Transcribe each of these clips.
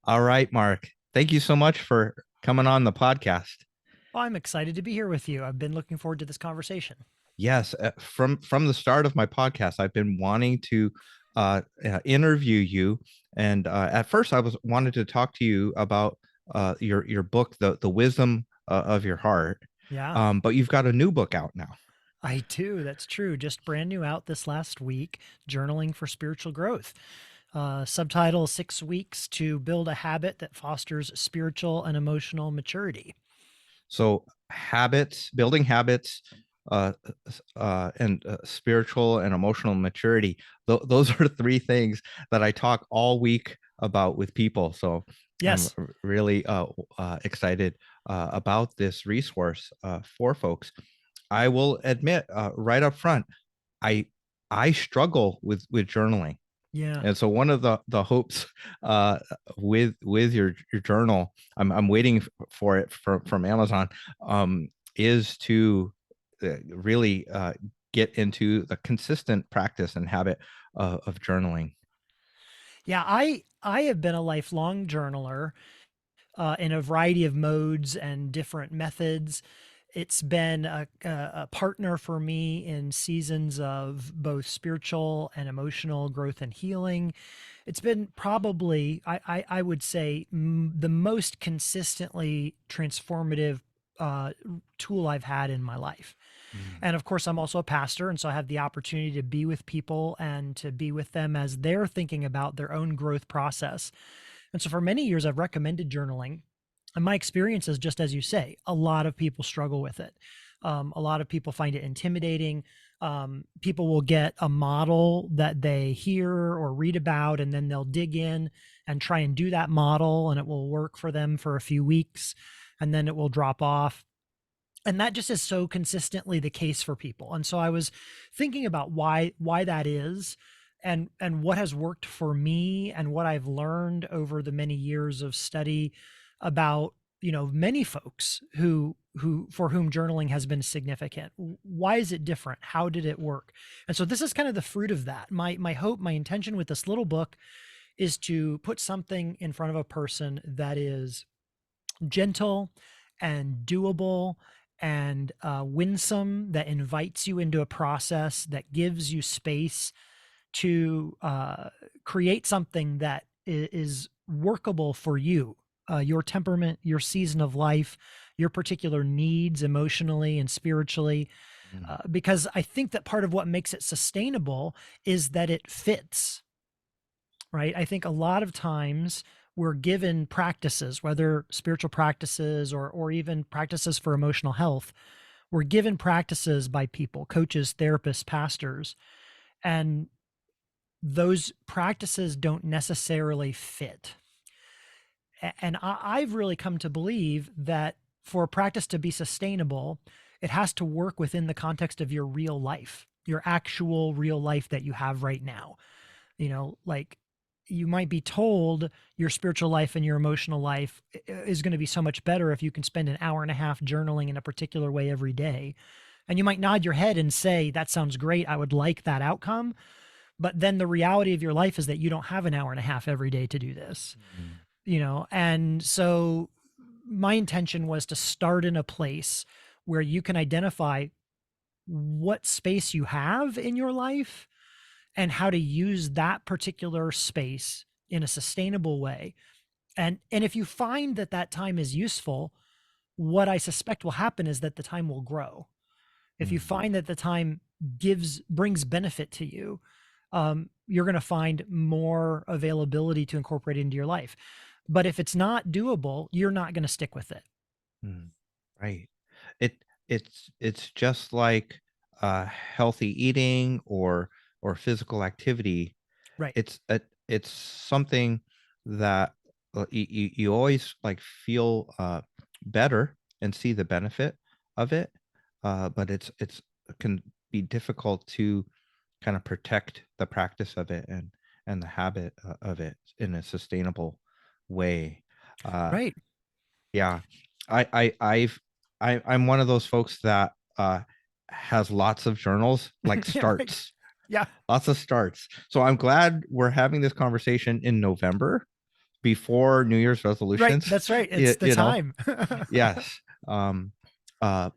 All right, Mark. Thank you so much for coming on the podcast. Well, I'm excited to be here with you. I've been looking forward to this conversation. Yes, from the start of my podcast, I've been wanting to interview you, and at first, I was wanted to talk to you about your book, the wisdom of your heart. Yeah, But you've got a new book out now. I do. That's true. Just brand new out this last week, Journaling for Spiritual Growth. Subtitle 6 Weeks to Build a Habit that Fosters Spiritual and Emotional Maturity. So habits, building habits, uh, and spiritual and emotional maturity. Those are three things that I talk all week about with people. So I'm Yes. really excited about this resource for folks. I will admit right up front, I I struggle with journaling. Yeah. And so one of the hopes uh, with your journal, I'm waiting for it from Amazon, is to really get into the consistent practice and habit of journaling. Yeah, I have been a lifelong journaler in a variety of modes and different methods. It's been a partner for me in seasons of both spiritual and emotional growth and healing. It's been probably, I would say, the most consistently transformative uh, tool I've had in my life. Mm. And of course, I'm also a pastor. And so I have the opportunity to be with people and to be with them as they're thinking about their own growth process. And so for many years, I've recommended journaling. And my experience is just as you say, a lot of people struggle with it. A lot of people find it intimidating. People will get a model that they hear or read about, and then they'll dig in and try and do that model, and it will work for them for a few weeks, and then it will drop off. And that just is so consistently the case for people. And so I was thinking about why that is, and what has worked for me and what I've learned over the many years of study about, many folks who for whom journaling has been significant. Why is it different? How did it work? And so this is kind of the fruit of that. My hope, my intention with this little book is to put something in front of a person that is gentle and doable and winsome, that invites you into a process, that gives you space to create something that is workable for you, your temperament, your season of life, your particular needs emotionally and spiritually. Mm. Because I think that part of what makes it sustainable is that it fits, right? I think a lot of times we're given practices, whether spiritual practices or even practices for emotional health. We're given practices by people, coaches, therapists, pastors, and those practices don't necessarily fit. And I've really come to believe that for a practice to be sustainable, it has to work within the context of your real life, your actual real life that you have right now. Like, you might be told your spiritual life and your emotional life is going to be so much better if you can spend an hour and a half journaling in a particular way every day. And you might nod your head and say, that sounds great. I would like that outcome. But then the reality of your life is that you don't have an hour and a half every day to do this, Mm. and so my intention was to start in a place where you can identify what space you have in your life and how to use that particular space in a sustainable way. And if you find that that time is useful, what I suspect will happen is that the time will grow. If you Mm. find that the time brings benefit to you, you're going to find more availability to incorporate into your life. But if it's not doable, you're not going to stick with it. Mm. Right. It's just like healthy eating or physical activity. Right. It's something that you always like feel better and see the benefit of it, but it can be difficult to kind of protect the practice of it and the habit of it in a sustainable way. Uh, Right. yeah, I I I've I'm one of those folks that has lots of journals, like Yeah. Right. starts, Yeah. lots of starts. So I'm glad we're having this conversation in November, before New Year's Right. resolutions. That's right. It's the You know, time. yes. Uh,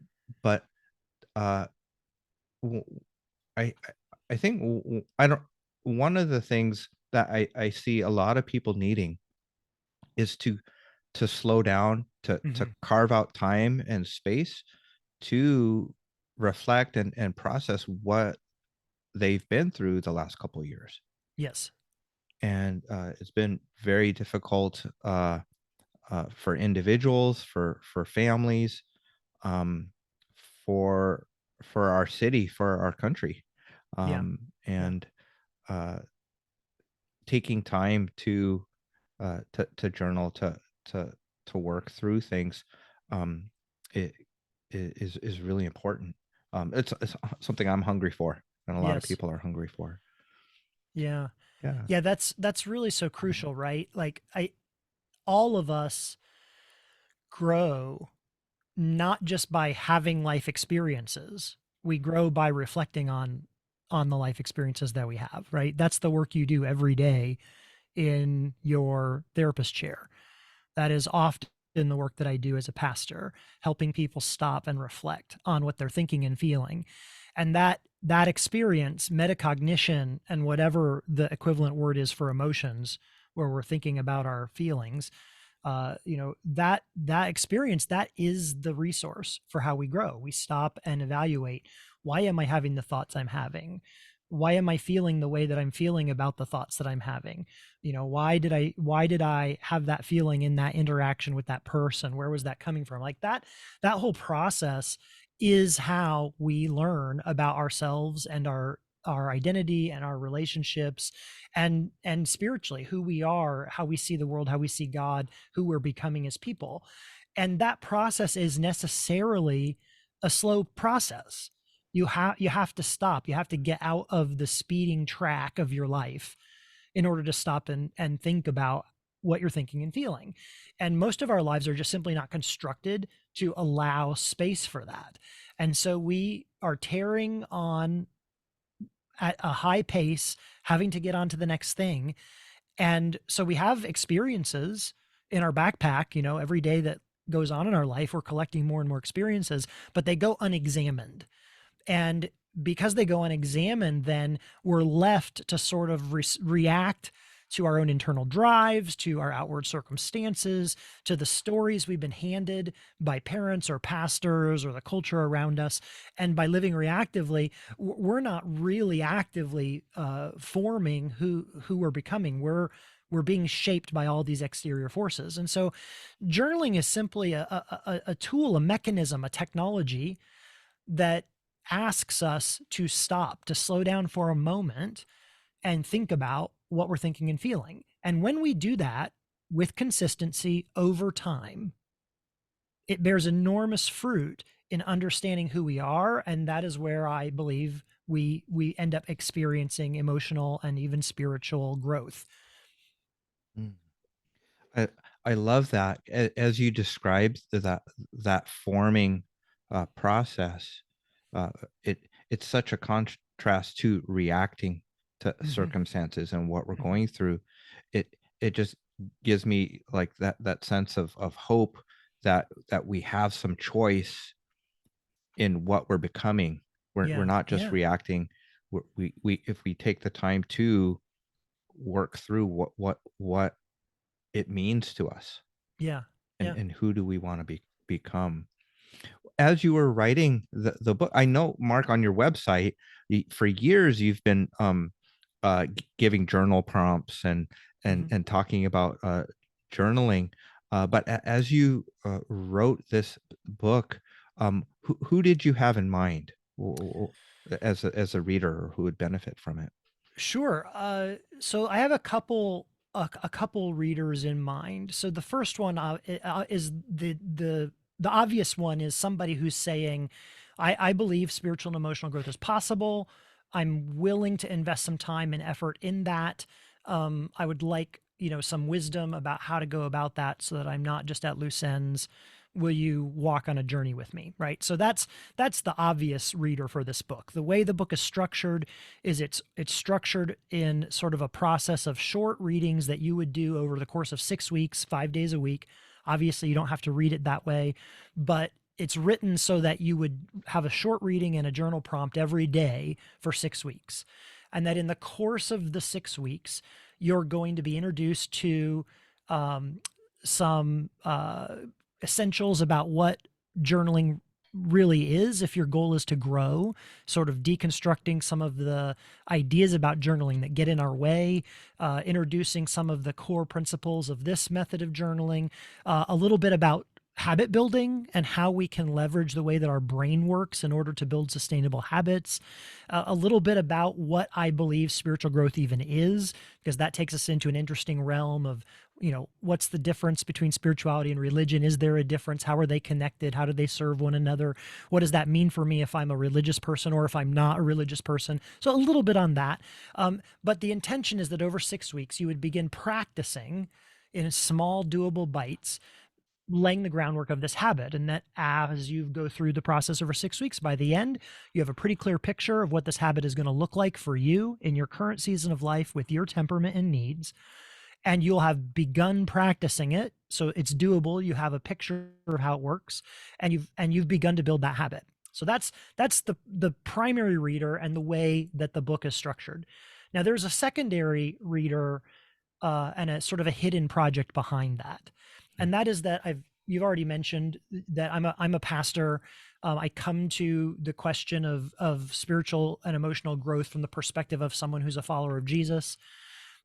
but uh, w- I think I don't. One of the things that I see a lot of people needing is to slow down, to Mhm. carve out time and space to reflect and process what they've been through the last couple of years. Yes. And it's been very difficult for individuals, for families, um, for our city, for our country, Yeah. Yeah. and uh, taking time to journal, to work through things, um, it is really important. It's something I'm hungry for, and a lot of Yes. people are hungry for. Yeah. Yeah. Yeah, that's really so crucial, right? Like I all of us grow not just by having life experiences. We grow by reflecting on the life experiences that we have, right? That's the work you do every day in your therapist chair. That is often the work that I do as a pastor, helping people stop and reflect on what they're thinking and feeling. And that experience, metacognition, and whatever the equivalent word is for emotions, where we're thinking about our feelings, that experience, that is the resource for how we grow. We stop and evaluate, why am I having the thoughts I'm having? Why am I feeling the way that I'm feeling about the thoughts that I'm having? Why did I have that feeling in that interaction with that person? Where was that coming from? Like that whole process is how we learn about ourselves and our identity and our relationships, and spiritually, who we are, how we see the world, how we see God, who we're becoming as people. And that process is necessarily a slow process. You have to stop. You have to get out of the speeding track of your life in order to stop and think about what you're thinking and feeling. And most of our lives are just simply not constructed to allow space for that. And so we are tearing on at a high pace, having to get on to the next thing. And so we have experiences in our backpack, every day that goes on in our life, we're collecting more and more experiences, but they go unexamined. And because they go unexamined, then we're left to sort of react to our own internal drives, to our outward circumstances, to the stories we've been handed by parents or pastors or the culture around us. And by living reactively, we're not really actively forming who we're becoming. We're being shaped by all these exterior forces. And so journaling is simply a tool, a mechanism, a technology that asks us to stop, to slow down for a moment and think about what we're thinking and feeling. And when we do that with consistency over time, it bears enormous fruit in understanding who we are. And that is where I believe we end up experiencing emotional and even spiritual growth. Mm. I I love that. As you described that forming process, uh, it's such a contrast to reacting to Mm-hmm, circumstances and what we're mm-hmm. going through. It just gives me like that sense of hope that we have some choice in what we're becoming. We're Yeah, not just yeah, reacting. We if we take the time to work through what it means to us, yeah, yeah. and who do we want to become. As you were writing the book, I know, Mark, on your website, for years you've been giving journal prompts Mm-hmm. and talking about journaling, but as you wrote this book, who did you have in mind, as a reader, or who would benefit from it? Sure. So I have a couple readers in mind. So the first one is the obvious one is somebody who's saying, I believe spiritual and emotional growth is possible. I'm willing to invest some time and effort in that. I would like some wisdom about how to go about that so that I'm not just at loose ends will you walk on a journey with me, right? So that's the obvious reader for this book. The way the book is structured is it's structured in sort of a process of short readings that you would do over the course of 6 weeks, 5 days a week. Obviously, you don't have to read it that way, but it's written so that you would have a short reading and a journal prompt every day for 6 weeks. And that in the course of the 6 weeks, you're going to be introduced to some essentials about what journaling really is, if your goal is to grow, sort of deconstructing some of the ideas about journaling that get in our way, introducing some of the core principles of this method of journaling, a little bit about habit building and how we can leverage the way that our brain works in order to build sustainable habits, a little bit about what I believe spiritual growth even is, because that takes us into an interesting realm of, what's the difference between spirituality and religion? Is there a difference? How are they connected? How do they serve one another? What does that mean for me if I'm a religious person or if I'm not a religious person? So a little bit on that. But the intention is that over 6 weeks, you would begin practicing in small, doable bites, laying the groundwork of this habit. And that as you go through the process over 6 weeks, by the end, you have a pretty clear picture of what this habit is going to look like for you in your current season of life with your temperament and needs. And you'll have begun practicing it. So it's doable. You have a picture of how it works, and you've begun to build that habit. So that's the primary reader and the way that the book is structured. Now there's a secondary reader and a sort of a hidden project behind that. And that is that you've already mentioned that I'm a pastor. I come to the question of spiritual and emotional growth from the perspective of someone who's a follower of Jesus.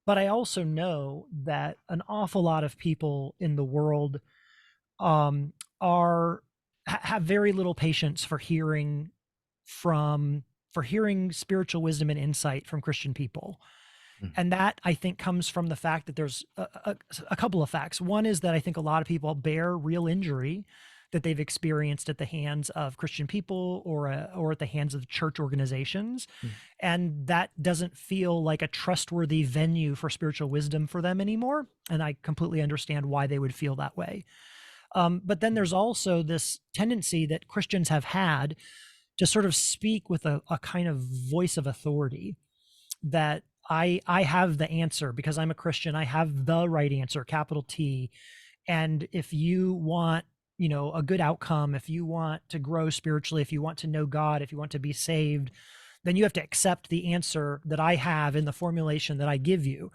But I also know that an awful lot of people in the world have very little patience for hearing spiritual wisdom and insight from Christian people. And that, I think, comes from the fact that there's a couple of facts. One is that I think a lot of people bear real injury that they've experienced at the hands of Christian people or at the hands of church organizations. And that doesn't feel like a trustworthy venue for spiritual wisdom for them anymore. And I completely understand why they would feel that way. But then there's also this tendency that Christians have had to sort of speak with a kind of voice of authority, that I have the answer because I'm a Christian. I have the right answer, capital T. And if you want, a good outcome, if you want to grow spiritually, if you want to know God, if you want to be saved, then you have to accept the answer that I have in the formulation that I give you.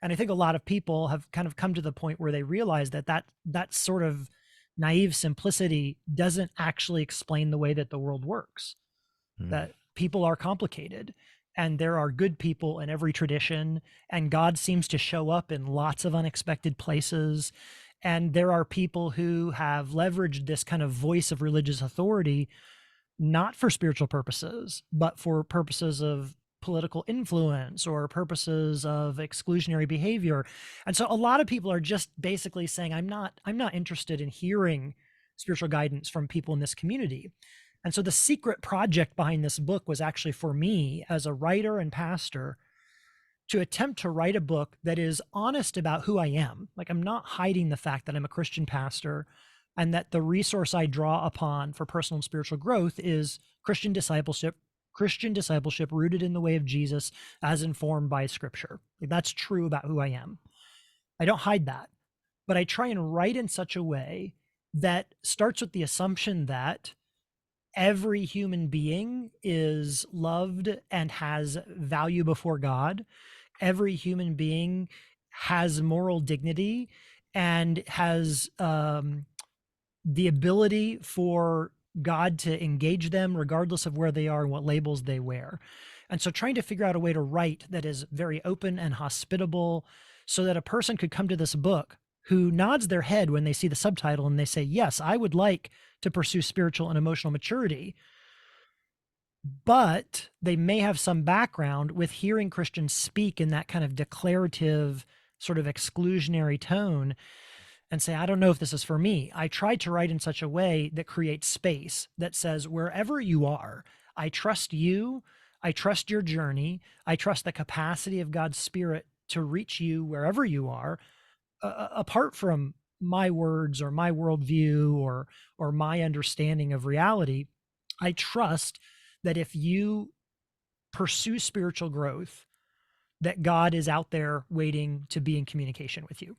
And I think a lot of people have kind of come to the point where they realize that sort of naive simplicity doesn't actually explain the way that the world works, that people are complicated. And there are good people in every tradition, and God seems to show up in lots of unexpected places. And there are people who have leveraged this kind of voice of religious authority, not for spiritual purposes, but for purposes of political influence or purposes of exclusionary behavior. And so a lot of people are just basically saying, I'm not interested in hearing spiritual guidance from people in this community. And so the secret project behind this book was actually for me as a writer and pastor to attempt to write a book that is honest about who I am. Like, I'm not hiding the fact that I'm a Christian pastor and that the resource I draw upon for personal and spiritual growth is Christian discipleship rooted in the way of Jesus as informed by Scripture. Like, that's true about who I am. I don't hide that, but I try and write in such a way that starts with the assumption that every human being is loved and has value before God. Every human being has moral dignity and has the ability for God to engage them regardless of where they are and what labels they wear. And so trying to figure out a way to write that is very open and hospitable so that a person could come to this book who nods their head when they see the subtitle and they say, yes, I would like to pursue spiritual and emotional maturity, but they may have some background with hearing Christians speak in that kind of declarative, sort of exclusionary tone and say, I don't know if this is for me. I tried to write in such a way that creates space, that says, wherever you are, I trust you, I trust your journey, I trust the capacity of God's Spirit to reach you wherever you are, apart from my words or my worldview or my understanding of reality. I trust that if you pursue spiritual growth, that God is out there waiting to be in communication with you.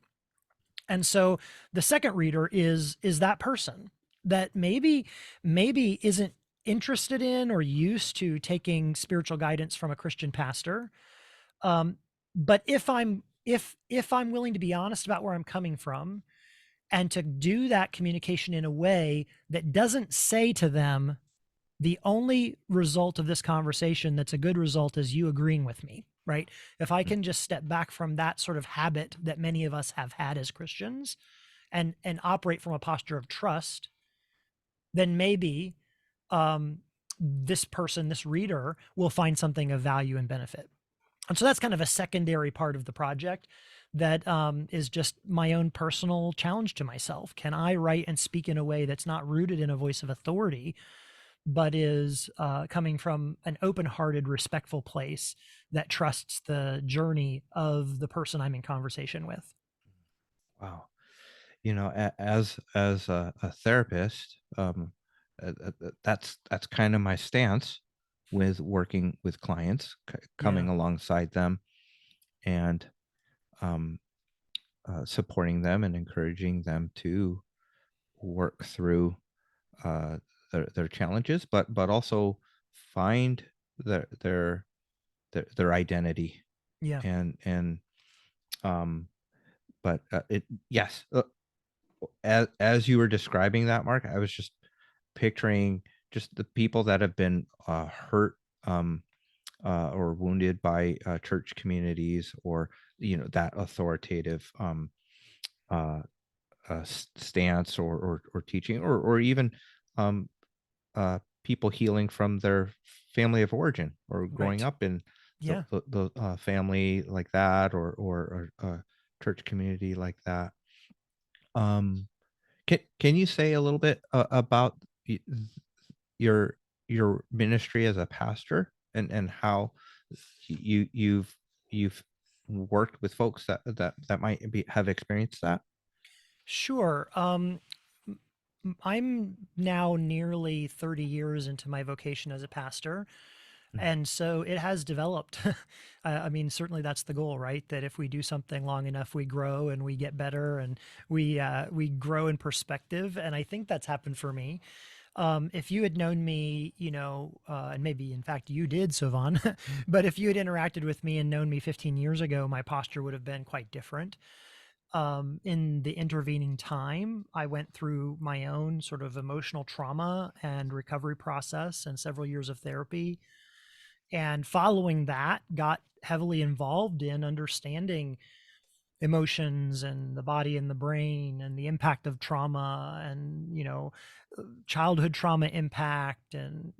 And so the second reader is that person that maybe isn't interested in or used to taking spiritual guidance from a Christian pastor. But if I'm willing to be honest about where I'm coming from and to do that communication in a way that doesn't say to them, the only result of this conversation that's a good result is you agreeing with me, right? If I can just step back from that sort of habit that many of us have had as Christians and operate from a posture of trust, then maybe this person, this reader, will find something of value and benefit. And so that's kind of a secondary part of the project that is just my own personal challenge to myself. Can I write and speak in a way that's not rooted in a voice of authority, but is coming from an open-hearted, respectful place that trusts the journey of the person I'm in conversation with? Wow. As a therapist, that's kind of my stance with working with clients, Yeah, coming alongside them and um, supporting them and encouraging them to work through uh, their challenges, but also find their their their identity. yeah, And um, but it yes, as you were describing that, Mark, I was just picturing just the people that have been hurt or wounded by church communities, or that authoritative uh, stance or teaching, or even um, people healing from their family of origin, or growing right. up in Yeah. the family like that, or a church community like that. Um, can you say a little bit about your your ministry as a pastor, and how you've worked with folks that might have experienced that? Sure. I'm now nearly 30 years into my vocation as a pastor. Mm. And so it has developed. I mean, certainly that's the goal, right? That if we do something long enough, we grow and we get better and we grow in perspective. And I think that's happened for me. If you had known me, and maybe in fact you did, Sovan, but if you had interacted with me and known me 15 years ago, my posture would have been quite different. In the intervening time, I went through my own sort of emotional trauma and recovery process and several years of therapy. And following that, got heavily involved in understanding emotions and the body and the brain and the impact of trauma and, childhood trauma impact and,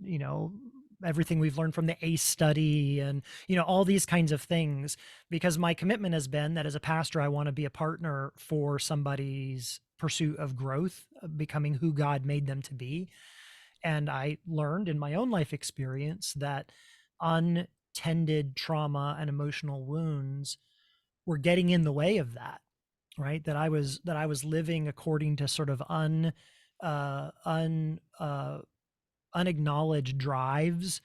everything we've learned from the ACE study and, all these kinds of things. Because my commitment has been that as a pastor, I want to be a partner for somebody's pursuit of growth, becoming who God made them to be. And I learned in my own life experience that untended trauma and emotional wounds were getting in the way of that, right? That I was living according to sort of uh, un unacknowledged drives.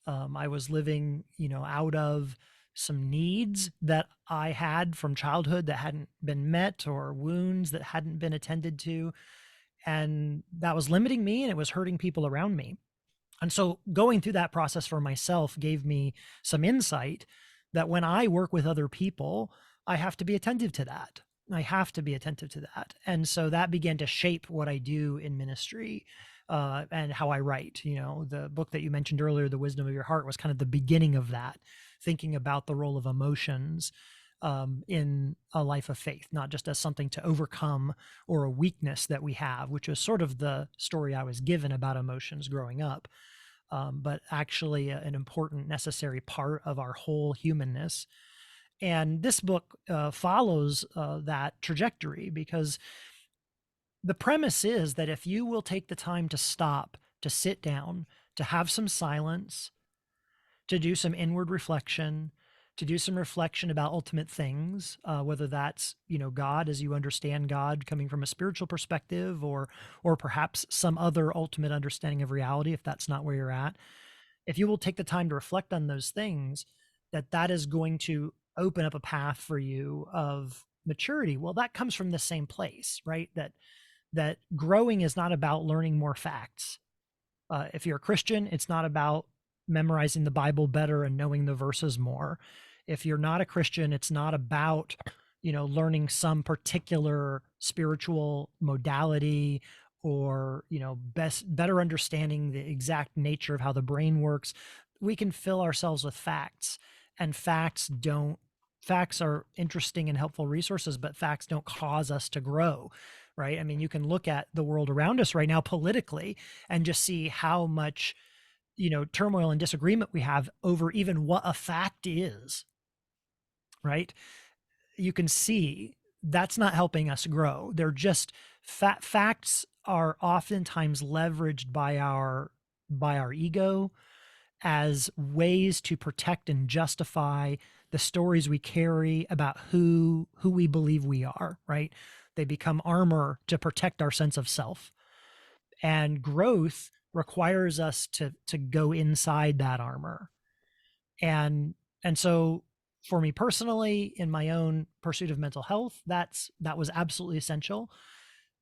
I was living, out of some needs that I had from childhood that hadn't been met, or wounds that hadn't been attended to, and that was limiting me and it was hurting people around me. And so going through that process for myself gave me some insight that when I work with other people, I have to be attentive to that. I have to be attentive to that. And so that began to shape what I do in ministry, and how I write. The book that you mentioned earlier, The Wisdom of Your Heart, was kind of the beginning of that, thinking about the role of emotions in a life of faith, not just as something to overcome or a weakness that we have, which was sort of the story I was given about emotions growing up, but actually an important, necessary part of our whole humanness. And this book follows that trajectory, because the premise is that if you will take the time to stop, to sit down, to have some silence, to do some inward reflection, to do some reflection about ultimate things, whether that's, God as you understand God coming from a spiritual perspective, or perhaps some other ultimate understanding of reality, if that's not where you're at. If you will take the time to reflect on those things, that is going to open up a path for you of maturity. Well, that comes from the same place, right? That growing is not about learning more facts. If you're a Christian, it's not about memorizing the Bible better and knowing the verses more. If you're not a Christian, it's not about, learning some particular spiritual modality, or, better understanding the exact nature of how the brain works. We can fill ourselves with facts, and facts are interesting and helpful resources, but facts don't cause us to grow, right? I mean, you can look at the world around us right now politically and just see how much, turmoil and disagreement we have over even what a fact is, right? You can see that's not helping us grow. They're just facts are oftentimes leveraged by our ego as ways to protect and justify the stories we carry about who we believe we are, right? They become armor to protect our sense of self. And growth requires us to go inside that armor. And so for me personally, in my own pursuit of mental health, that was absolutely essential.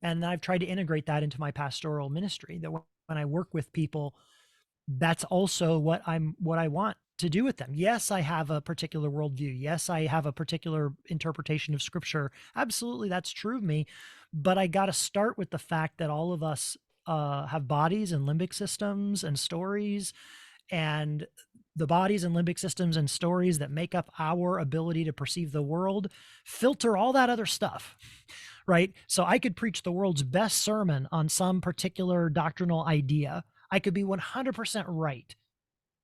And I've tried to integrate that into my pastoral ministry, that when I work with people, that's also what I want to do with them. Yes, I have a particular worldview. Yes, I have a particular interpretation of scripture. Absolutely, that's true of me. But I got to start with the fact that all of us have bodies and limbic systems and stories, and the bodies and limbic systems and stories that make up our ability to perceive the world filter all that other stuff, right? So I could preach the world's best sermon on some particular doctrinal idea. I could be 100% right,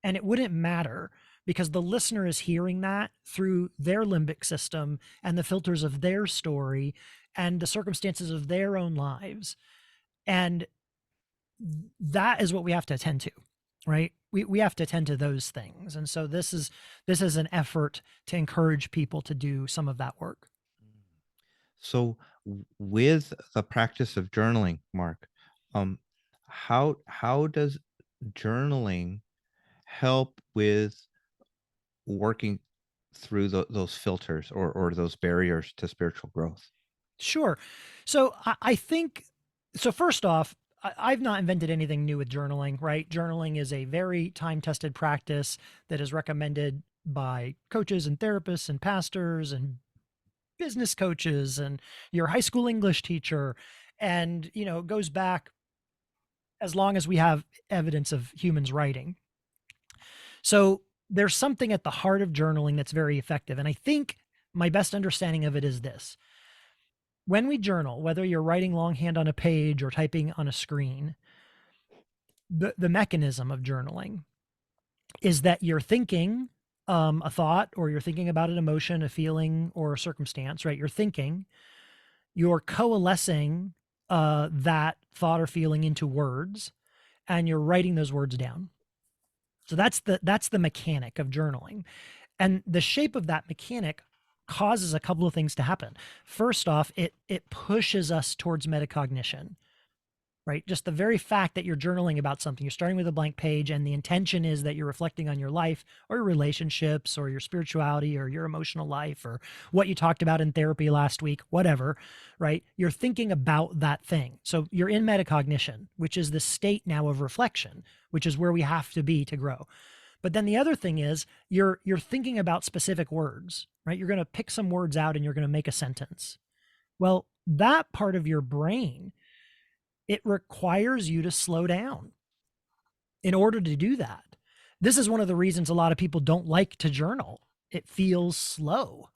and it wouldn't matter, because the listener is hearing that through their limbic system and the filters of their story and the circumstances of their own lives. And that is what we have to attend to, right? We have to attend to those things. And so this is an effort to encourage people to do some of that work. So with the practice of journaling, Mark, um, how does journaling help with working through those filters, or those barriers to spiritual growth? Sure. So I think, so first off, I've not invented anything new with journaling, right? Journaling is a very time tested practice that is recommended by coaches and therapists and pastors and business coaches and your high school English teacher. And, it goes back as long as we have evidence of humans writing. So there's something at the heart of journaling that's very effective. And I think my best understanding of it is this: when we journal, whether you're writing longhand on a page or typing on a screen, the mechanism of journaling is that you're thinking a thought, or you're thinking about an emotion, a feeling, or a circumstance, right? You're coalescing that thought or feeling into words, and you're writing those words down. So that's the mechanic of journaling. And the shape of that mechanic causes a couple of things to happen. First off, it pushes us towards metacognition, right? Just the very fact that you're journaling about something, you're starting with a blank page, and the intention is that you're reflecting on your life or your relationships or your spirituality or your emotional life or what you talked about in therapy last week, whatever, right? You're thinking about that thing. So you're in metacognition, which is the state now of reflection, which is where we have to be to grow. But then the other thing is you're thinking about specific words, right? You're going to pick some words out and you're going to make a sentence. Well, that part of your brain, it requires you to slow down in order to do that. This is one of the reasons a lot of people don't like to journal. It feels slow,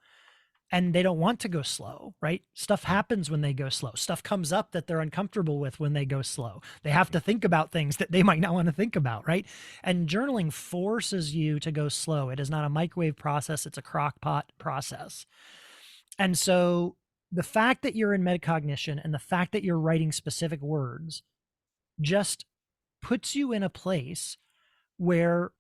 and they don't want to go slow, right? Stuff happens when they go slow. Stuff comes up that they're uncomfortable with when they go slow. They have to think about things that they might not want to think about, right? And journaling forces you to go slow. It is not a microwave process, it's a crock pot process. And so the fact that you're in metacognition and the fact that you're writing specific words just puts you in a place where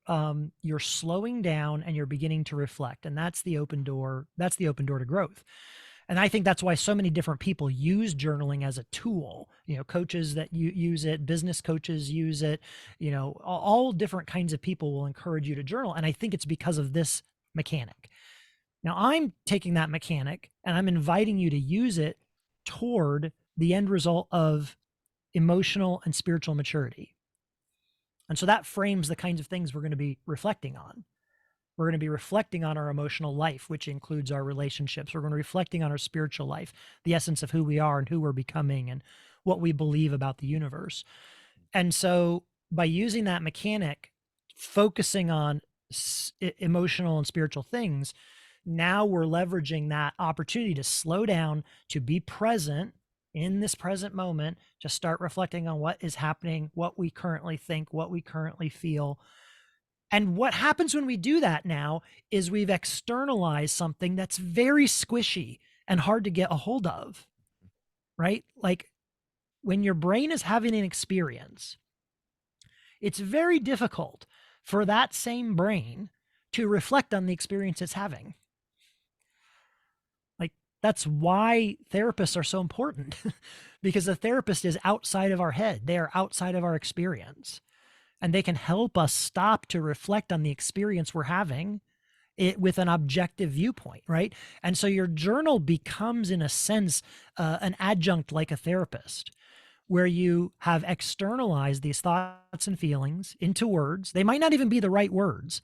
you're slowing down and you're beginning to reflect, and that's the open door. That's the open door to growth. And I think that's why so many different people use journaling as a tool. Coaches that use it, business coaches use it. All different kinds of people will encourage you to journal, and I think it's because of this mechanic. Now I'm taking that mechanic and I'm inviting you to use it toward the end result of emotional and spiritual maturity. And so that frames the kinds of things we're going to be reflecting on. We're going to be reflecting on our emotional life, which includes our relationships. We're going to be reflecting on our spiritual life, the essence of who we are and who we're becoming and what we believe about the universe. And so by using that mechanic, focusing on emotional and spiritual things, now we're leveraging that opportunity to slow down, to be present in this present moment, to start reflecting on what is happening, what we currently think, what we currently feel. And what happens when we do that now is we've externalized something that's very squishy and hard to get a hold of, right? Like when your brain is having an experience, it's very difficult for that same brain to reflect on the experience it's having. Like that's why therapists are so important because the therapist is outside of our head. They are outside of our experience. And they can help us stop to reflect on the experience we're having it with an objective viewpoint, right? And so your journal becomes, in a sense, an adjunct like a therapist, where you have externalized these thoughts and feelings into words. They might not even be the right words,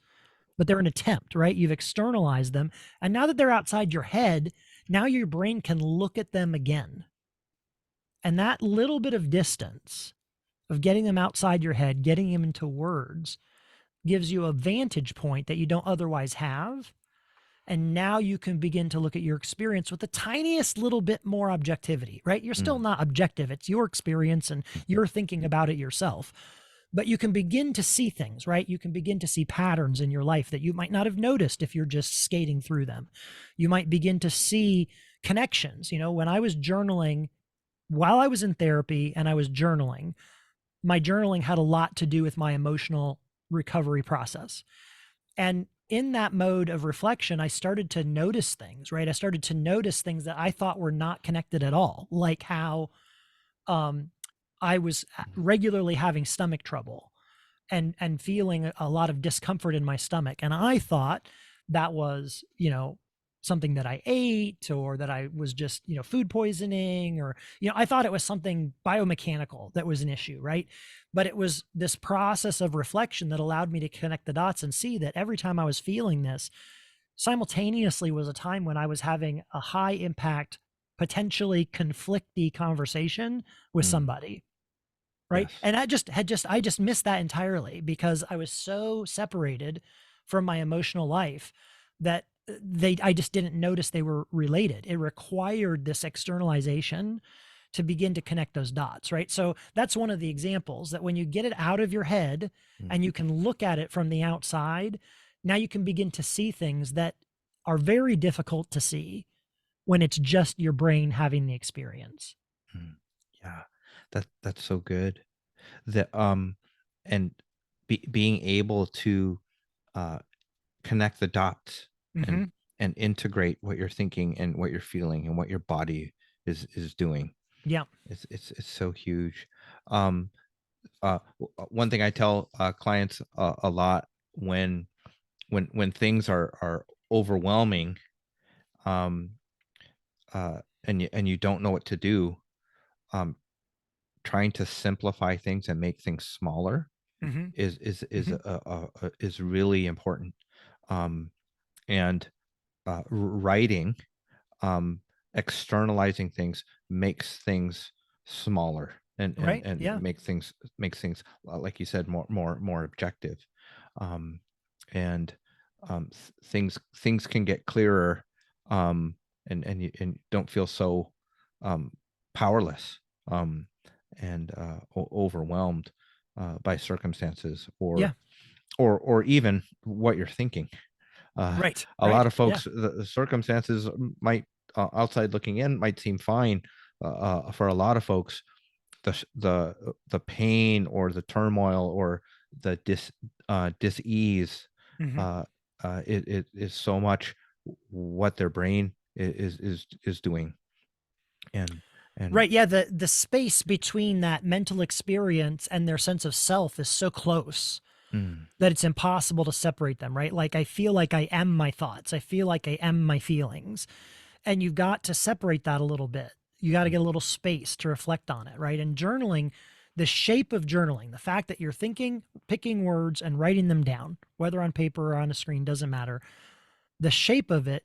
but they're an attempt, right? You've externalized them. And now that they're outside your head, now your brain can look at them again. And that little bit of distance of getting them outside your head, getting them into words, gives you a vantage point that you don't otherwise have. And now you can begin to look at your experience with the tiniest little bit more objectivity, right? You're still not objective. It's your experience and you're thinking about it yourself. But you can begin to see things, right? You can begin to see patterns in your life that you might not have noticed if you're just skating through them. You might begin to see connections. When I was journaling, while I was in therapy and I was journaling, my journaling had a lot to do with my emotional recovery process. And in that mode of reflection, I started to notice things, right? I started to notice things that I thought were not connected at all, like how I was regularly having stomach trouble and feeling a lot of discomfort in my stomach. And I thought that was, something that I ate or that I was just, food poisoning or, I thought it was something biomechanical that was an issue, right? But it was this process of reflection that allowed me to connect the dots and see that every time I was feeling this, simultaneously was a time when I was having a high impact, potentially conflicty conversation with somebody. Right. Yes. And I just missed that entirely because I was so separated from my emotional life that I just didn't notice they were related. It required this externalization to begin to connect those dots, right? So that's one of the examples that when you get it out of your head and you can look at it from the outside, now you can begin to see things that are very difficult to see when it's just your brain having the experience. Yeah, that's so good. That and being able to uh connect the dots Mm-hmm. and integrate what you're thinking and what you're feeling and what your body is doing. Yeah. It's so huge. Um One thing I tell clients a lot when things are overwhelming, um and you don't know what to do, um trying to simplify things and make things smaller Mm-hmm. Mm-hmm. is really important. Um, and writing, um, externalizing things makes things smaller Right. and Yeah. makes things like you said more objective. Um, and things can get clearer, and you and don't feel so um, powerless, um, and overwhelmed by circumstances Yeah. or even what you're thinking. Uh, Right. a lot Right. of Yeah. folks, the circumstances might, outside looking in, might seem fine. For a lot of folks, the pain or the turmoil or the dis-ease, Mhm. uh, it is so much what their brain is doing, and and Right, yeah, the space between that mental experience and their sense of self is so close mm, that it's impossible to separate them, right? Like, I feel like I am my thoughts. I feel like I am my feelings. And you've got to separate that a little bit. You got to mm, get a little space to reflect on it, right? And journaling, the shape of journaling, the fact that you're thinking, picking words and writing them down, whether on paper or on a screen, doesn't matter. The shape of it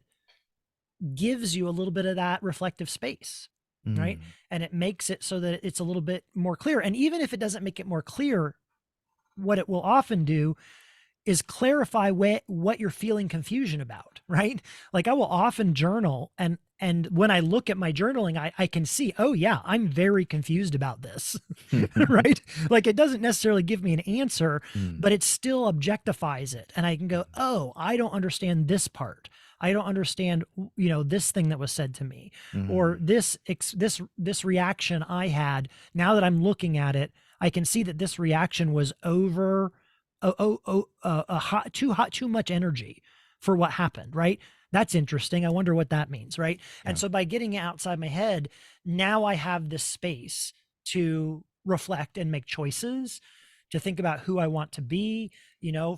gives you a little bit of that reflective space, right? mm, And it makes it so that it's a little bit more clear. And even if it doesn't make it more clear, what it will often do is clarify what you're feeling confusion about, right? Like, I will often journal, and when I look at my journaling, I can see, oh yeah, I'm very confused about this. Right? Like, it doesn't necessarily give me an answer, mm, but it still objectifies it. And I can go, oh, I don't understand this part. I don't understand, this thing that was said to me, or mm, this reaction I had. Now that I'm looking at it, I can see that this reaction was over, too much energy for what happened, right? That's interesting. I wonder what that means, right? And yeah. so by getting it outside my head, now I have this space to reflect and make choices, to think about who I want to be,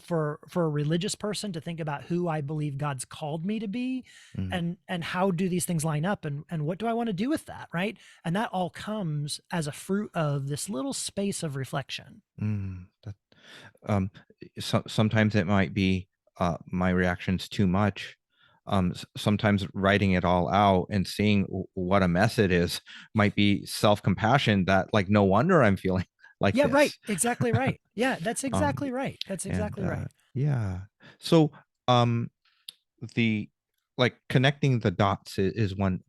for a religious person, to think about who I believe God's called me to be, Mm, and how do these things line up, and what do I want to do with that, right? And that all comes as a fruit of this little space of reflection. that um sometimes it might be my reactions too much. Sometimes writing it all out and seeing what a mess it is might be self-compassion, that like no wonder I'm feeling like Yeah, right. this. Exactly right. Yeah, that's um exactly right. That's and exactly right. yeah, so um the like connecting the dots is one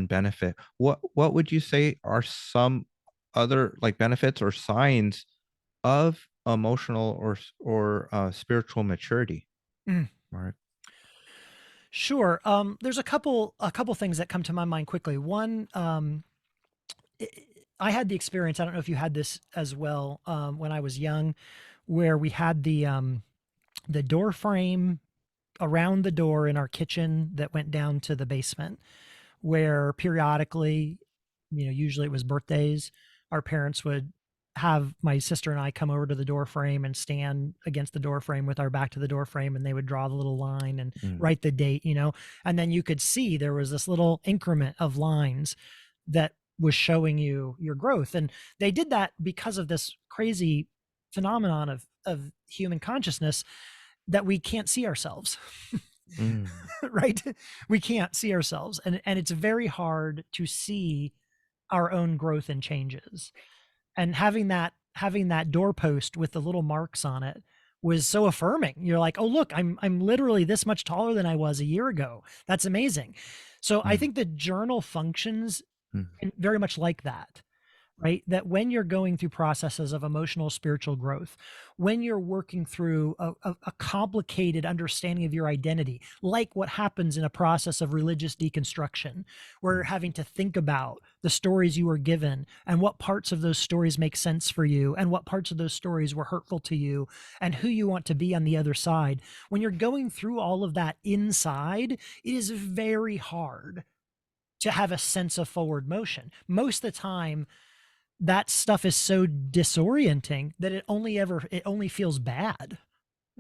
benefit. What would you say are some other like benefits or signs of emotional or spiritual maturity, Mm. Mark? Sure. There's a couple things that come to my mind quickly. One, i I had the experience. I don't know if you had this as well, when I was young, where we had the door frame around the door in our kitchen that went down to the basement, where periodically, usually it was birthdays, our parents would have my sister and I come over to the door frame and stand against the door frame with our back to the door frame, and they would draw the little line and Mm, write the date, and then you could see there was this little increment of lines that was showing you your growth. And they did that because of this crazy phenomenon of human consciousness, that we can't see ourselves. mm, Right? We can't see ourselves, and it's very hard to see our own growth and changes. And having that doorpost with the little marks on it was so affirming. You're like, oh look, I'm literally this much taller than I was a year ago. That's amazing. So I mm, think the journal functions mm, very much like that, right? That when you're going through processes of emotional, spiritual growth, when you're working through a complicated understanding of your identity, like what happens in a process of religious deconstruction, where you're mm, having to think about the stories you were given and what parts of those stories make sense for you and what parts of those stories were hurtful to you and who you want to be on the other side. When you're going through all of that inside, it is very hard to have a sense of forward motion. Most of the time, that stuff is so disorienting that it only feels bad,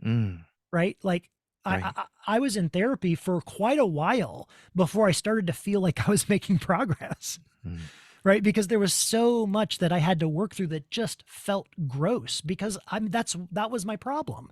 mm, right? Like, I, right. I I was in therapy for quite a while before I started to feel like I was making progress, Mm, right? Because there was so much that I had to work through that just felt gross, because that was my problem.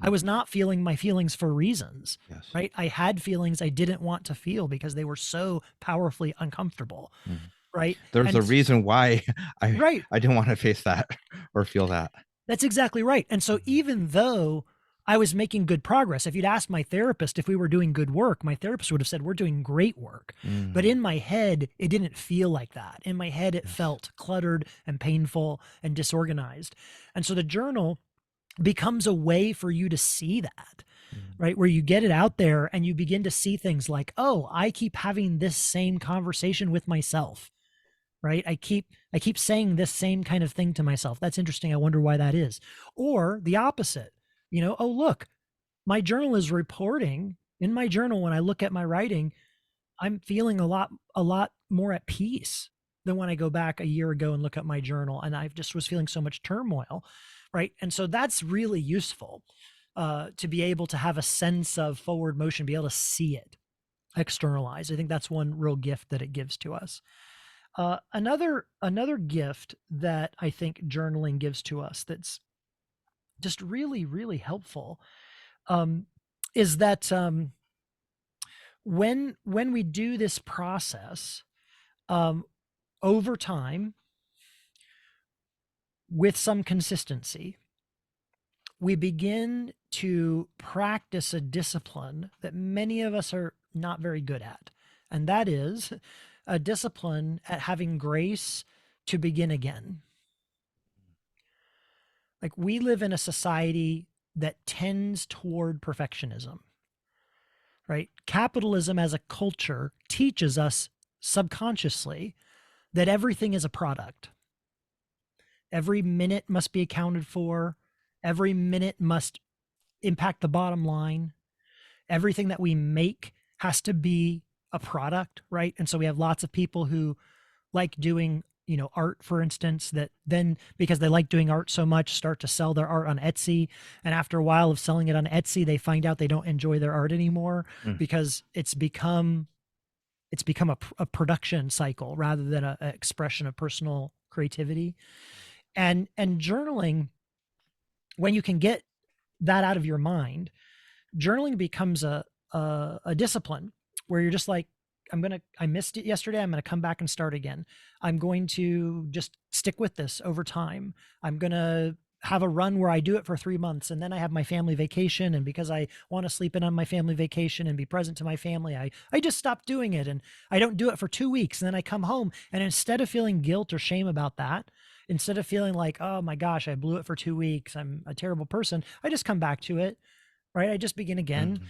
I mhm, was not feeling my feelings for reasons, yes. right? I had feelings I didn't want to feel because they were so powerfully uncomfortable, Mm. right? There's a And reason why I right, I didn't want to face that or feel that. that's exactly right. And so Mhm, even though I was making good progress, if you'd asked my therapist if we were doing good work, my therapist would have said, we're doing great work. But mm, in my head, it didn't feel like that. In my head, it yes. felt cluttered and painful and disorganized. And so the journal becomes a way for you to see that, Mm, right? Where you get it out there and you begin to see things like, oh, I keep having this same conversation with myself, right? I keep saying this same kind of thing to myself. That's interesting. I wonder why that is. Or the opposite. Oh look, my journal is reporting in my journal when I look at my writing, I'm feeling a lot more at peace than when I go back a year ago and look at my journal, and I just was feeling so much turmoil, right? And so that's really useful, to be able to have a sense of forward motion, be able to see it, externalize. I think that's one real gift that it gives to us. Another gift that I think journaling gives to us that's just really really helpful, um, is that, when we do this process, um, over time with some consistency, we begin to practice a discipline that many of us are not very good at. And that is a discipline at having grace to begin again. Like, we live in a society that tends toward perfectionism, right? Capitalism as a culture teaches us subconsciously that everything is a product. Every minute must be accounted for. Every minute must impact the bottom line. Everything that we make has to be a product, right? And so we have lots of people who like doing, art, for instance, that then, because they like doing art so much, start to sell their art on Etsy. And after a while of selling it on Etsy, they find out they don't enjoy their art anymore, Mm. because it's become a production cycle rather than a expression of personal creativity. And journaling, when you can get that out of your mind, journaling becomes a discipline where you're just like, I missed it yesterday, I'm gonna come back and start again. I'm going to just stick with this over time. I'm gonna have a run where I do it for 3 months, and then I have my family vacation, and because I want to sleep in on my family vacation and be present to my family, I just stop doing it, and I don't do it for 2 weeks, and then I come home, and instead of feeling guilt or shame about that, instead of feeling like, oh my gosh, I blew it for 2 weeks, I'm a terrible person, I just come back to it, right? I just begin again. Mhm.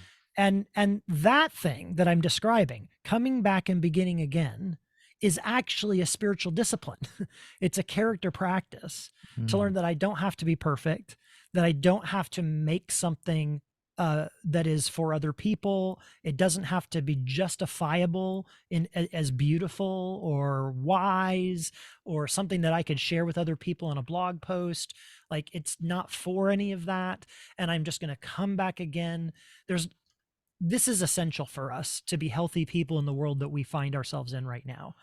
And that thing that I'm describing, coming back and beginning again, is actually a spiritual discipline. It's a character practice to learn Mm. that I don't have to be perfect, that I don't have to make something, that is for other people. It doesn't have to be justifiable as beautiful or wise or something that I could share with other people on a blog post. Like, it's not for any of that. And I'm just going to come back again. There's This is essential for us to be healthy people in the world that we find ourselves in right now.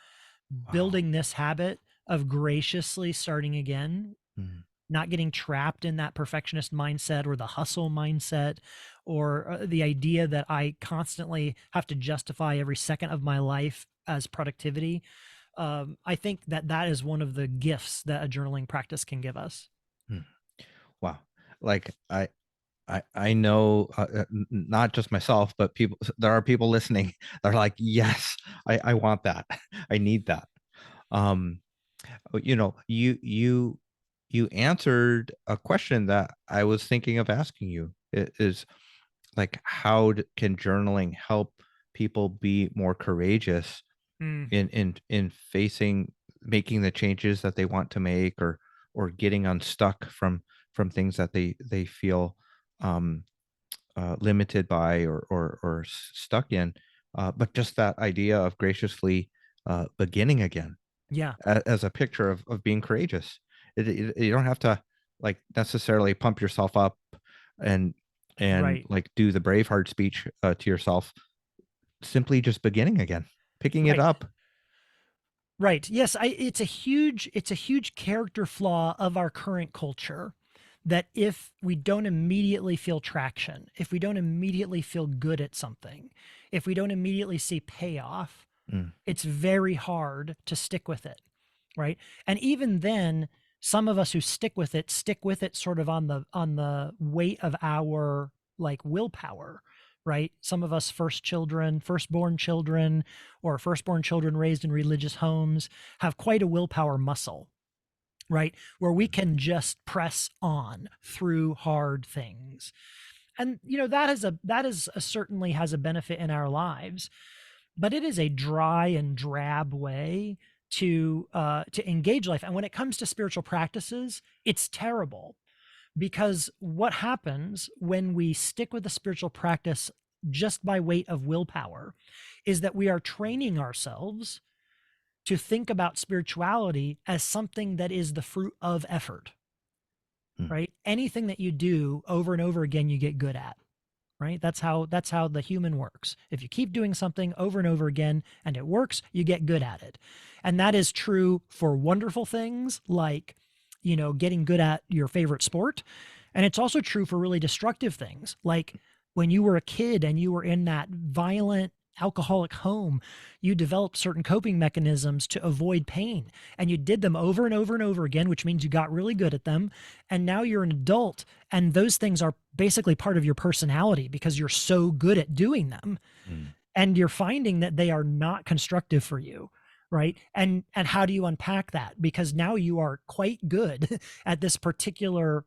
Wow. Building this habit of graciously starting again, Mm. not getting trapped in that perfectionist mindset or the hustle mindset, or the idea that I constantly have to justify every second of my life as productivity. I think that that is one of the gifts that a journaling practice can give us. Mm. Wow. Like I know, not just myself, but people. There are people listening. They're like, yes, I want that. I need that. Um, you answered a question that I was thinking of asking you. It is like, how can journaling help people be more courageous Mm, in facing making the changes that they want to make, or getting unstuck from things that they feel um limited by, or stuck in, but just that idea of graciously beginning again, yeah, as a picture of being courageous. You don't have to, like, necessarily pump yourself up and right, like do the Braveheart speech to yourself. Simply just beginning again, picking it right. up. Right. Yes, it's a huge character flaw of our current culture, that if we don't immediately feel traction, if we don't immediately feel good at something, if we don't immediately see payoff, Mm. it's very hard to stick with it, right? And even then, some of us who stick with it sort of on the weight of our, like, willpower, right? Some of us firstborn children, or firstborn children raised in religious homes, have quite a willpower muscle, right? Where we can just press on through hard things. And that is certainly has a benefit in our lives, but it is a dry and drab way to engage life. And when it comes to spiritual practices, it's terrible, because what happens when we stick with a spiritual practice just by weight of willpower is that we are training ourselves to think about spirituality as something that is the fruit of effort, Mm. right? Anything that you do over and over again, you get good at, right? That's how the human works. If you keep doing something over and over again and it works, you get good at it. And that is true for wonderful things like, getting good at your favorite sport. And it's also true for really destructive things like when you were a kid and you were in that violent alcoholic home, you developed certain coping mechanisms to avoid pain, and you did them over and over and over again, which means you got really good at them. And now you're an adult, and those things are basically part of your personality because you're so good at doing them. Mm. And you're finding that they are not constructive for you, right? And how do you unpack that? Because now you are quite good at this particular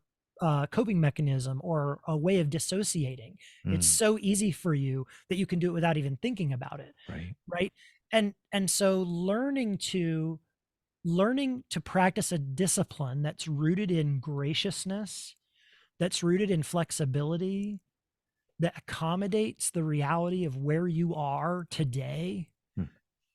coping mechanism or a way of dissociating. It's Mm. so easy for you that you can do it without even thinking about it, Right. right? And so learning to practice a discipline that's rooted in graciousness, that's rooted in flexibility, that accommodates the reality of where you are today, Mm.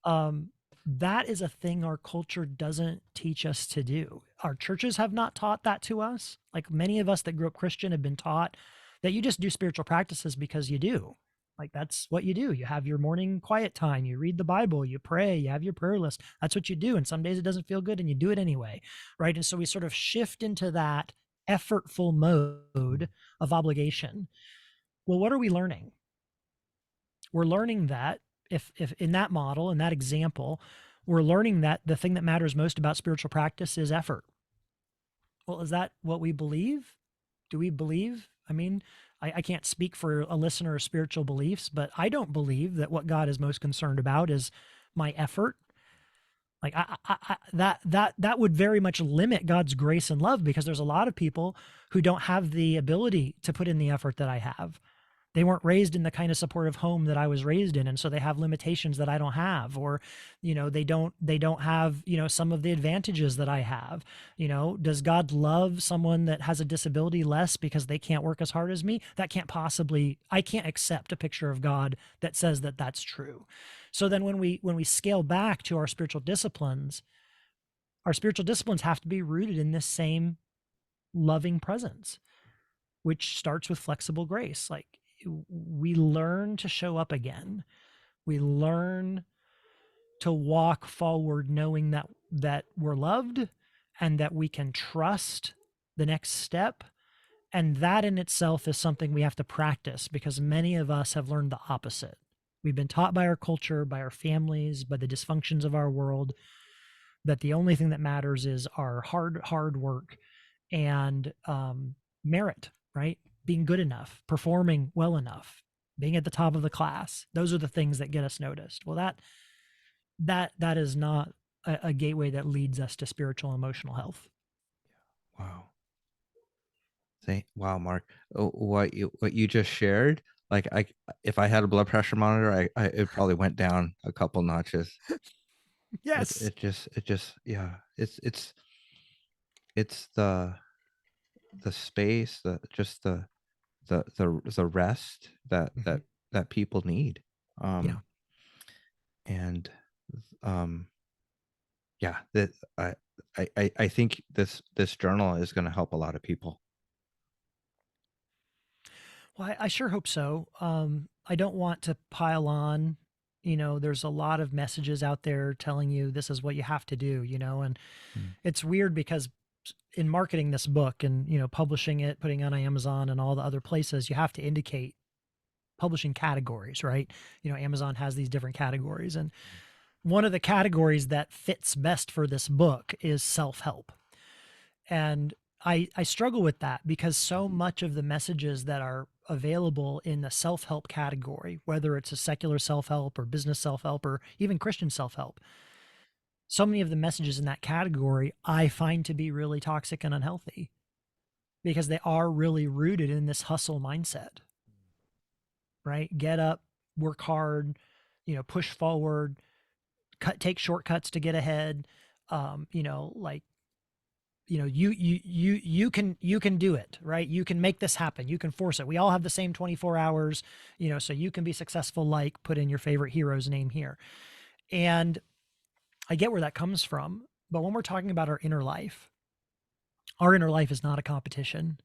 um, that is a thing our culture doesn't teach us to do. Our churches have not taught that to us. Like many of us that grew up Christian have been taught that you just do spiritual practices because you do. Like that's what you do. You have your morning quiet time, you read the Bible, you pray, you have your prayer list. That's what you do. And some days it doesn't feel good and you do it anyway. Right. And so we sort of shift into that effortful mode of obligation. Well, what are we learning? We're learning that if in that model, in that example, we're learning that the thing that matters most about spiritual practice is effort. Well, is that what we believe? Do we believe? I mean, I can't speak for a listener's spiritual beliefs, but I don't believe that what God is most concerned about is my effort. Like that would very much limit God's grace and love, because there's a lot of people who don't have the ability to put in the effort that I have. They weren't raised in the kind of supportive home that I was raised in, and so they have limitations that I don't have, or they don't have some of the advantages that I have. Does God love someone that has a disability less because they can't work as hard as me? That can't possibly, I can't accept a picture of God that says that that's true. So then when we scale back to our spiritual disciplines have to be rooted in this same loving presence, which starts with flexible grace. Like we learn to show up again. We learn to walk forward knowing that we're loved and that we can trust the next step. And that in itself is something we have to practice, because many of us have learned the opposite. We've been taught by our culture, by our families, by the dysfunctions of our world, that the only thing that matters is our hard work and merit, right? Being good enough, performing well enough, being at the top of the class. Those are the things that get us noticed. Well, that is not a gateway that leads us to spiritual and emotional health. Wow. Wow, Mark, what you just shared, like if I had a blood pressure monitor, it probably went down a couple notches. It Yes. it just it just yeah, it's the space, the rest Mhm. that people need. Yeah. And um yeah, that I think this journal is going to help a lot of people. Well, I sure hope so. I don't want to pile on. There's a lot of messages out there telling you this is what you have to do, and Mm. it's weird because in marketing this book and, publishing it, putting it on Amazon and all the other places, you have to indicate publishing categories, right? Amazon has these different categories. And one of the categories that fits best for this book is self-help. And I struggle with that because so much of the messages that are available in the self-help category, whether it's a secular self-help or business self-help or even Christian self-help, so many of the messages in that category I find to be really toxic and unhealthy, because they are really rooted in this hustle mindset, right? Get up, work hard, push forward, take shortcuts to get ahead. You know, like, you know, you can do it, right? You can make this happen. You can force it. We all have the same 24 hours, you know, so you can be successful, like put in your favorite hero's name here. And I get where that comes from. But when we're talking about our inner life is not a competition.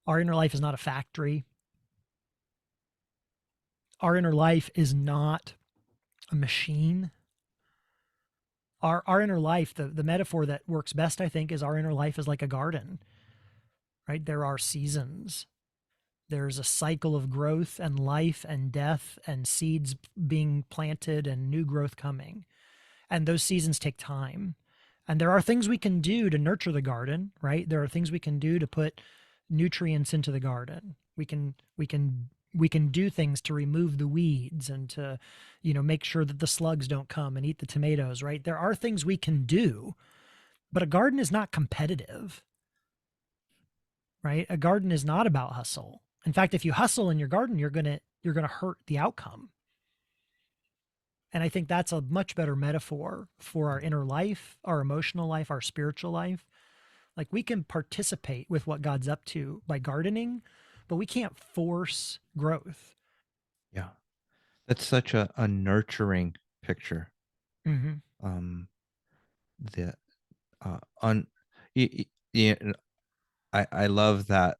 Our inner life is not a factory. Our inner life is not a machine. Our inner life, the metaphor that works best, I think, is our inner life is like a garden, right? There are seasons. There's a cycle of growth and life and death and seeds being planted and new growth coming. And those seasons take time. And there are things we can do to nurture the garden, right? There are things we can do to put nutrients into the garden. We can do things to remove the weeds and to, you know, make sure that the slugs don't come and eat the tomatoes, right? There are things we can do, but a garden is not competitive, right? A garden is not about hustle. In fact, if you hustle in your garden, you're going to hurt the outcome. And I think that's a much better metaphor for our inner life, our emotional life, our spiritual life. Like, we can participate with what God's up to by gardening, but we can't force growth. Yeah. That's such a nurturing picture. Mm-hmm. The un yeah, I love that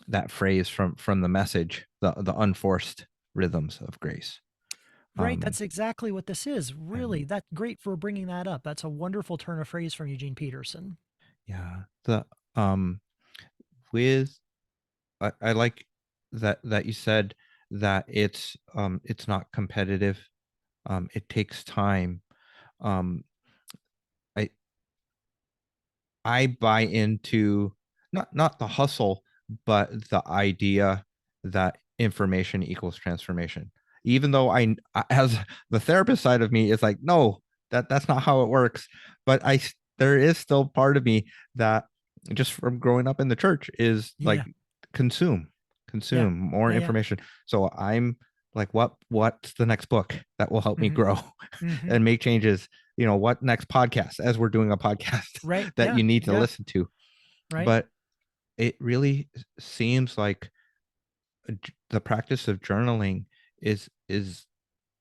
that phrase from the Message, the unforced rhythms of grace. Right. Um That's exactly what this is. Really, and that's great for bringing that up. That's a wonderful turn of phrase from Eugene Peterson. yeah, the with I like that you said that it's not competitive. It takes time. Um I I buy into not the hustle, but the idea that information equals transformation. Even though as the therapist side of me is like, no, that's not how it works. But there is still part of me that just from growing up in the church is like Yeah. consume, Yeah. consume more Yeah. Yeah. information. So I'm like, what's the next book that will help me Mm-hmm. grow Mm-hmm. and make changes? What next podcast, as we're doing a podcast Right. that Yeah. you need to Yeah. listen to. Right. But it really seems like the practice of journaling is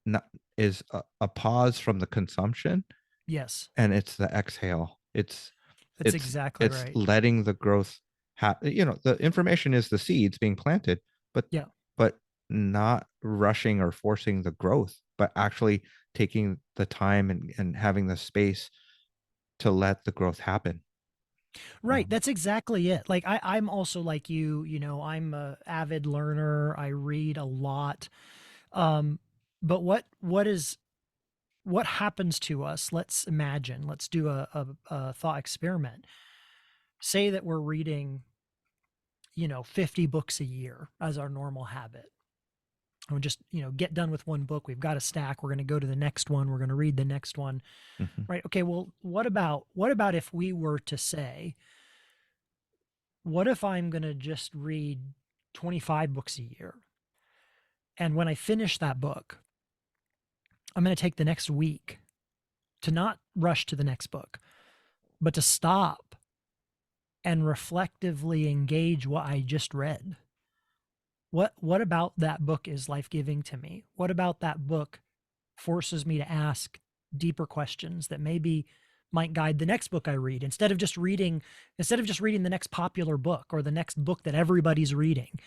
not is a pause from the consumption, Yes. and it's the exhale. That's It's exactly it's right. letting the growth happen. The information is the seeds being planted, but Yeah. but not rushing or forcing the growth, but actually taking the time and having the space to let the growth happen. Right. um, That's exactly it. Like, I'm also like you know, I'm a avid learner. I read a lot. Um, but what happens to us? Let's imagine, let's do a thought experiment. Say that we're reading, you know, 50 books a year as our normal habit. And we just, you know, get done with one book. We've got a stack. We're going to go to the next one. We're going to read the next one. mhm. Right. Okay. Well, what about if we were to say, what if I'm going to just read 25 books a year? And when I finish that book, I'm going to take the next week to not rush to the next book, but to stop and reflectively engage what I just read. What about that book is life-giving to me? What about that book forces me to ask deeper questions that maybe might guide the next book I read, instead of just reading the next popular book or the next book that everybody's reading?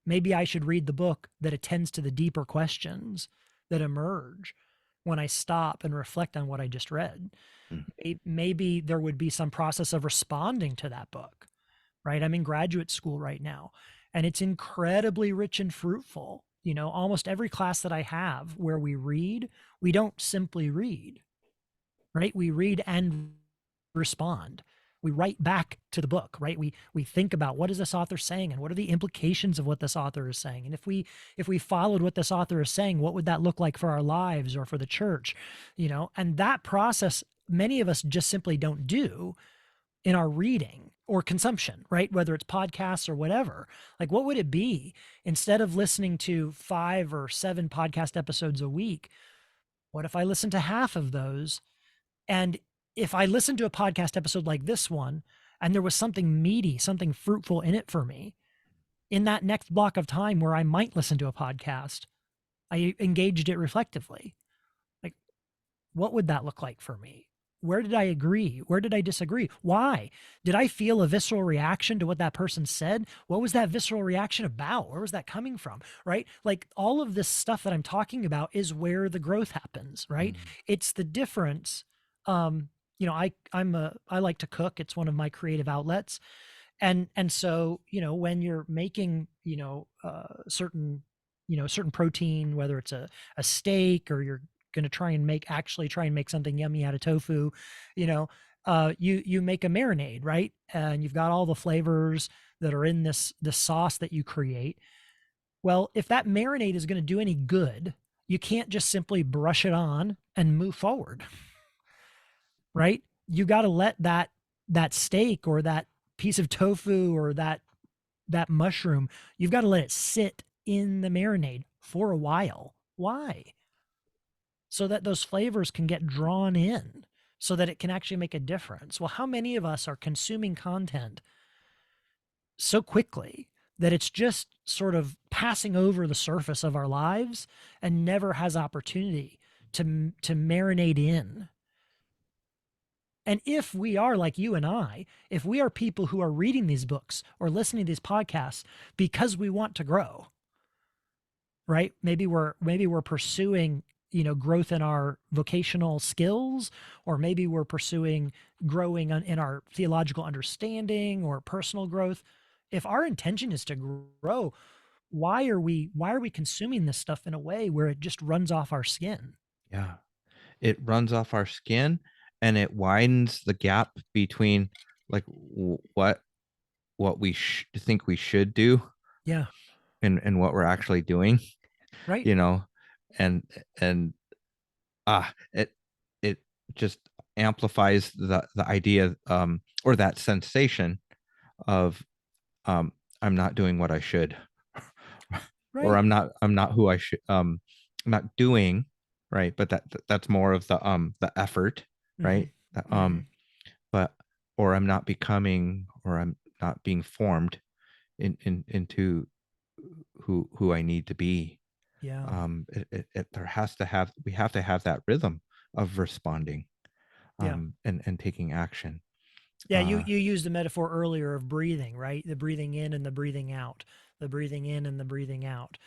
Maybe I should read the book that attends to the deeper questions that emerge when I stop and reflect on what I just read. Mm. Maybe there would be some process of responding to that book, right? I'm in graduate school right now, and it's incredibly rich and fruitful. You know, almost every class that I have where we read, we don't simply read, right? We read and respond. We write back to the book, right? We think about, what is this author saying, and what are the implications of what this author is saying? And if we followed what this author is saying, what would that look like for our lives or for the church? You know, and that process many of us just simply don't do in our reading or consumption, right? Whether it's podcasts or whatever. Like, what would it be, instead of listening to 5 or 7 podcast episodes a week? What if I listen to half of those? And if I listen to a podcast episode like this one, and there was something meaty, something fruitful in it for me, in that next block of time where I might listen to a podcast, I engaged it reflectively. Like, what would that look like for me? Where did I agree? Where did I disagree? Why? Did I feel a visceral reaction to what that person said? What was that visceral reaction about? Where was that coming from? Right? Like all of this stuff that I'm talking about is where the growth happens, right? Mm. It's the difference. I like to cook. It's one of my creative outlets. And so, when you're making, certain, certain protein, whether it's a steak or you're going to try and make something yummy out of tofu, you know, you make a marinade, right? And you've got all the flavors that are in this sauce that you create. Well, if that marinade is going to do any good, you can't just simply brush it on and move forward, right? You got to let that steak or that piece of tofu or that mushroom, you've got to let it sit in the marinade for a while. Why? So that those flavors can get drawn in, so that it can actually make a difference. Well, how many of us are consuming content so quickly that it's just sort of passing over the surface of our lives and never has opportunity to marinate in? And if we are like you and I, if we are people who are reading these books or listening to these podcasts because we want to grow, right? Maybe we're pursuing, growth in our vocational skills, or maybe we're pursuing growing in our theological understanding or personal growth. If our intention is to grow, why are we consuming this stuff in a way where it just runs off our skin? Yeah. It runs off our skin, and it widens the gap between like what we think we should do, Yeah, and what we're actually doing, right. you know, and and it just amplifies the idea, or that sensation of, um I'm not doing what I should, or Right. I'm not who I should, I'm not doing right, but that's more of the effort, Hmm. right? Hmm. But or I'm not becoming, or I'm not being formed into who I need to be. Yeah. There has to have we have to have that rhythm of responding, Yeah. and taking action. Yeah, you uh you used the metaphor earlier of breathing, right? The breathing in and the breathing out, the breathing in and the breathing out.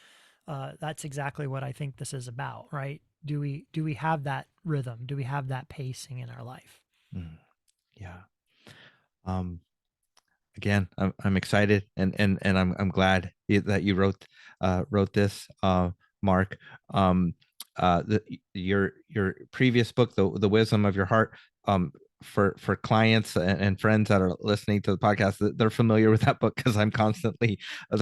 That's exactly what I think this is about, right? Do we have that rhythm? Do we have that pacing in our life? mm, yeah. um Again, I'm excited, and I'm glad that you wrote this, Mark. Um, your previous book, the wisdom of your heart, for clients and friends that are listening to the podcast, they're familiar with that book, because I'm constantly,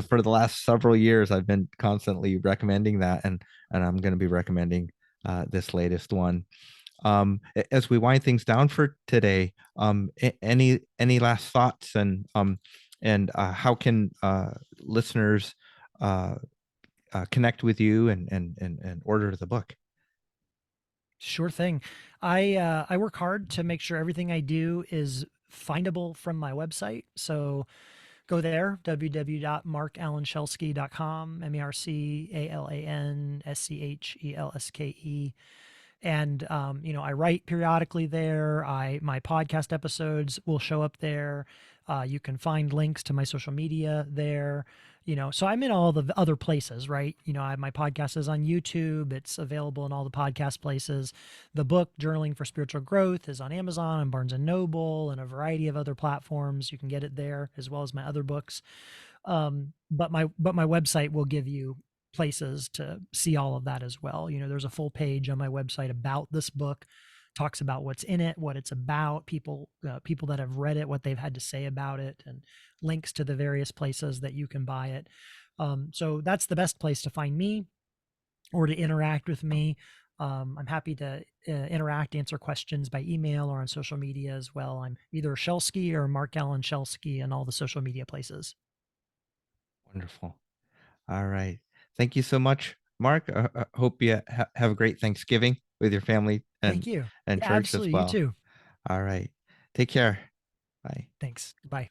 for the last several years, I've been constantly recommending that, and I'm going to be recommending this latest one. As we wind things down for today, any last thoughts, and how can listeners uh, connect with you and order the book? Sure thing. I work hard to make sure everything I do is findable from my website. So go there, www.marcalanschelske.com, Marcalanschelske. And I write periodically there. My podcast episodes will show up there. You can find links to my social media there. So I'm in all the other places, right? My podcast is on YouTube. It's available in all the podcast places. The book Journaling for Spiritual Growth is on Amazon and Barnes and Noble and a variety of other platforms. You can get it there, as well as my other books. But my website will give you places to see all of that as well. There's a full page on my website about this book, talks about what's in it, what it's about, people that have read it, what they've had to say about it, and links to the various places that you can buy it. So that's the best place to find me or to interact with me. I'm happy to interact, answer questions by email or on social media as well. I'm either Schelske or Marc Alan Schelske in all the social media places. Wonderful. All right. Thank you so much, Mark. Hope you have a great Thanksgiving. with your family Thank you. and Yeah, church as absolutely. You well. too. All right. Take care. Bye. Thanks. Bye.